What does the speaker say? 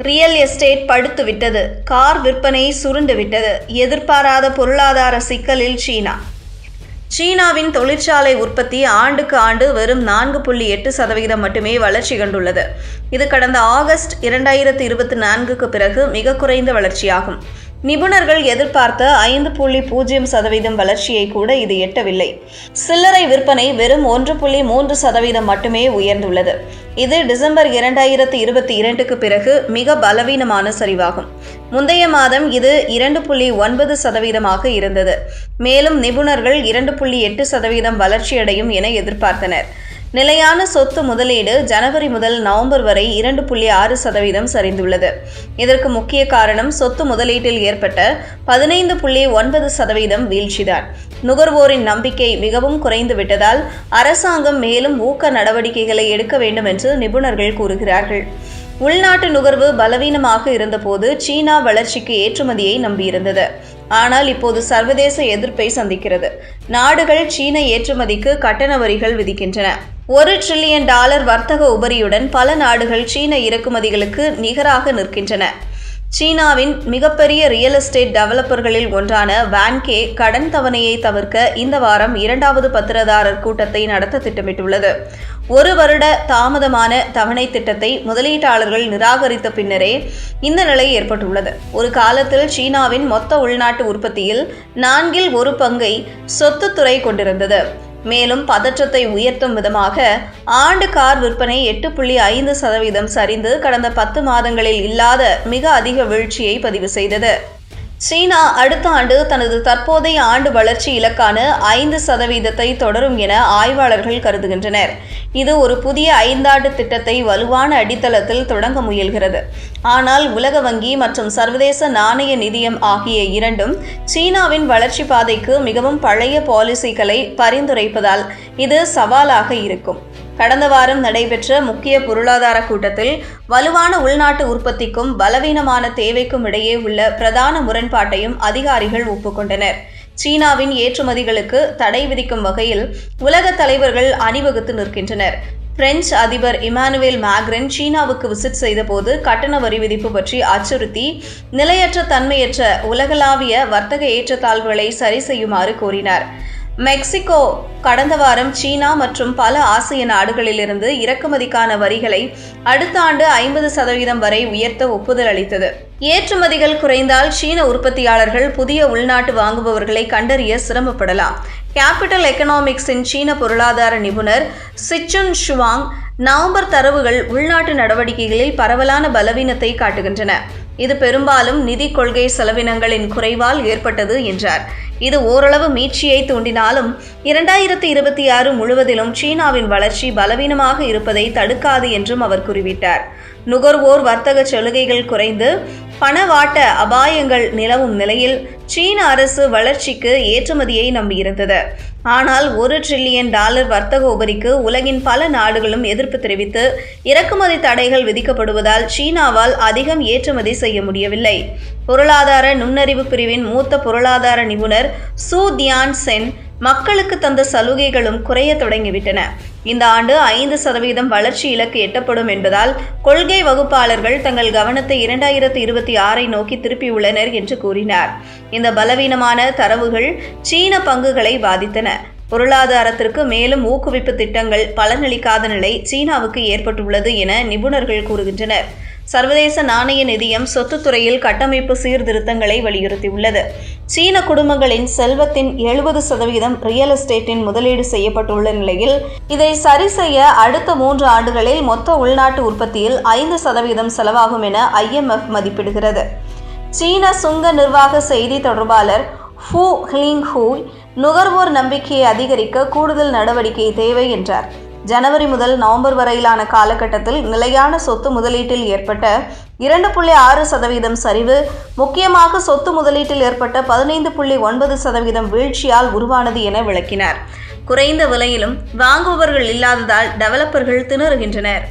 Real estate படுத்துவிட்டது. Car விற்பனை சுருண்டுவிட்டது. எதிர்பாராத பொருளாதார சிக்கலில் சீனா. சீனாவின் தொழிற்சாலை உற்பத்தி ஆண்டுக்கு ஆண்டு வெறும் 4.8% மட்டுமே வளர்ச்சி கண்டுள்ளது. இது கடந்த ஆகஸ்ட் 2024க்கு பிறகு மிக குறைந்த வளர்ச்சியாகும். நிபுணர்கள் எதிர்பார்த்த 5.0% வளர்ச்சியை கூட இது எட்டவில்லை. சில்லறை விற்பனை வெறும் 1.3% மட்டுமே உயர்ந்துள்ளது. இது டிசம்பர் 2022க்கு பிறகு மிக பலவீனமான சரிவாகும். முந்தைய மாதம் இது 2.9% இருந்தது. மேலும் நிபுணர்கள் 2.8% வளர்ச்சியடையும் என எதிர்பார்த்தனர். நிலையான சொத்து முதலீடு ஜனவரி முதல் நவம்பர் வரை 2.6% சரிந்துள்ளது. இதற்கு முக்கிய காரணம் சொத்து முதலீட்டில் ஏற்பட்ட 15.9% வீழ்ச்சிதான். நுகர்வோரின் நம்பிக்கை மிகவும் குறைந்துவிட்டதால் அரசாங்கம் மேலும் ஊக்க நடவடிக்கைகளை எடுக்க வேண்டும் என்று நிபுணர்கள் கூறுகிறார்கள். உள்நாட்டு நுகர்வு பலவீனமாக இருந்தபோது சீனா வளர்ச்சிக்கு ஏற்றுமதியை நம்பியிருந்தது. ஆனால் இப்போது சர்வதேச எதிர்ப்பை சந்திக்கிறது. நாடுகள் சீன ஏற்றுமதிக்கு கட்டண வரிகள் விதிக்கின்றன. $1 டிரில்லியன் வர்த்தக உபரியுடன் பல நாடுகள் சீன இறக்குமதிகளுக்கு நிகராக நிற்கின்றன. சீனாவின் மிகப்பெரிய ரியல் எஸ்டேட் டெவலப்பர்களில் ஒன்றான வான்கே கடன் தவணையை தவிர்க்க இந்த வாரம் 2வது பத்திரதாரர் கூட்டத்தை நடத்த திட்டமிட்டுள்ளது. 1 வருட தாமதமான தவணை திட்டத்தை முதலீட்டாளர்கள் நிராகரித்த பின்னரே இந்த நிலை ஏற்பட்டுள்ளது. ஒரு காலத்தில் சீனாவின் மொத்த உள்நாட்டு உற்பத்தியில் 1/4 பங்கை சொத்துத்துறை கொண்டிருந்தது. மேலும் பதற்றத்தை உயர்த்தும் விதமாக ஆண்டு கார் விற்பனை 8.5% சரிந்து கடந்த 10 மாதங்களில் இல்லாத மிக அதிக வீழ்ச்சியை பதிவு செய்தது. சீனா அடுத்த ஆண்டு தனது தற்போதைய ஆண்டு வளர்ச்சி இலக்கான 5% தொடரும் என ஆய்வாளர்கள் கருதுகின்றனர். இது ஒரு புதிய 5-ஆண்டு திட்டத்தை வலுவான அடித்தளத்தில் தொடங்க முயல்கிறது. ஆனால் உலக வங்கி மற்றும் சர்வதேச நாணய நிதியம் ஆகிய இரண்டும் சீனாவின் வளர்ச்சி பாதைக்கு மிகவும் பழைய பாலிசிகளை பரிந்துரைப்பதால் இது சவாலாக இருக்கும். கடந்த வாரம் நடைபெற்ற முக்கிய பொருளாதார கூட்டத்தில் வலுவான உள்நாட்டு உற்பத்திக்கும் பலவீனமான தேவைக்கும் இடையே உள்ள பிரதான முரண்பாட்டையும் அதிகாரிகள் ஒப்புக்கொண்டனர். சீனாவின் ஏற்றுமதிகளுக்கு தடை விதிக்கும் வகையில் உலக தலைவர்கள் அணிவகுத்து நிற்கின்றனர். பிரெஞ்சு அதிபர் இமானுவேல் மேக்ரன் சீனாவுக்கு விசிட் செய்தபோது கட்டண வரி விதிப்பு பற்றி அச்சுறுத்தி நிலையற்ற தன்மையற்ற உலகளாவிய வர்த்தக ஏற்றத்தாழ்வுகளை சரி செய்யுமாறு கோரினார். மெக்சிகோ கடந்த வாரம் சீனா மற்றும் பல ஆசிய நாடுகளிலிருந்து இறக்குமதிக்கான வரிகளை அடுத்த ஆண்டு 50% வரை உயர்த்த ஒப்புதல் அளித்தது. ஏற்றுமதிகள் குறைந்தால் சீன உற்பத்தியாளர்கள் புதிய உள்நாட்டு வாங்குபவர்களை கண்டறிய சிரமப்படலாம். கேபிட்டல் எக்கனாமிக்ஸின் சீன பொருளாதார நிபுணர் சிச்சுன் ஷுவாங் நவம்பர் தரவுகள் உள்நாட்டு நடவடிக்கைகளில் பரவலான பலவீனத்தை காட்டுகின்றன. இது பெரும்பாலும் நிதி கொள்கை செலவினங்களின் குறைவால் ஏற்பட்டது என்றார். இது ஓரளவு மீட்சியை தூண்டினாலும் 2026 முழுவதிலும் சீனாவின் வளர்ச்சி பலவீனமாக இருப்பதை தடுக்காது என்றும் அவர் குறிப்பிட்டார். நுகர்வோர் வர்த்தக சலுகைகள் குறைந்து பணவாட்ட அபாயங்கள் நிலவும் நிலையில் சீன அரசு வளர்ச்சிக்கு ஏற்றுமதியை நம்பியிருந்தது. ஆனால் $1 டிரில்லியன் வர்த்தக உபரிக்கு உலகின் பல நாடுகளும் எதிர்ப்பு தெரிவித்து இறக்குமதி தடைகள் விதிக்கப்படுவதால் சீனாவால் அதிகம் ஏற்றுமதி செய்ய முடியவில்லை. பொருளாதார நுண்ணறிவு பிரிவின் மூத்த பொருளாதார நிபுணர் சூ தியான் சென் மக்களுக்கு தந்த சலுகைகளும் குறைய தொடங்கிவிட்டன. இந்த ஆண்டு 5% வளர்ச்சி இலக்கு எட்டப்படும் என்பதால் கொள்கை வகுப்பாளர்கள் தங்கள் கவனத்தை 2026 நோக்கி திருப்பியுள்ளனர் என்று கூறினார். இந்த பலவீனமான தரவுகள் சீன பங்குகளை பாதித்தன. பொருளாதாரத்திற்கு மேலும் ஊக்குவிப்பு திட்டங்கள் பலனளிக்காத நிலை சீனாவுக்கு ஏற்பட்டுள்ளது என நிபுணர்கள் கூறுகின்றனர். சர்வதேச நாணய நிதியம் சொத்துத்துறையில் கட்டமைப்பு சீர்திருத்தங்களை வலியுறுத்தியுள்ளது. சீன குடும்பங்களின் செல்வத்தின் 70% ரியல் எஸ்டேட்டின் முதலீடு செய்யப்பட்டுள்ள நிலையில் இதை சரி செய்ய அடுத்த 3 ஆண்டுகளில் மொத்த உள்நாட்டு உற்பத்தியில் 5% செலவாகும் என IMF மதிப்பிடுகிறது. சீன சுங்க நிர்வாக செய்தி தொடர்பாளர் ஹூ ஹிலிங்ஹூய் நுகர்வோர் நம்பிக்கையை அதிகரிக்க கூடுதல் நடவடிக்கை தேவை என்றார். ஜனவரி முதல் நவம்பர் வரையிலான காலகட்டத்தில் நிலையான சொத்து முதலீட்டில் ஏற்பட்ட 2.6% சரிவு முக்கியமாக சொத்து முதலீட்டில் ஏற்பட்ட 15.9% வீழ்ச்சியால் உருவானது என விளக்கினார். குறைந்த விலையிலும் வாங்குபவர்கள் இல்லாததால் டெவலப்பர்கள் திணறுகின்றனர்.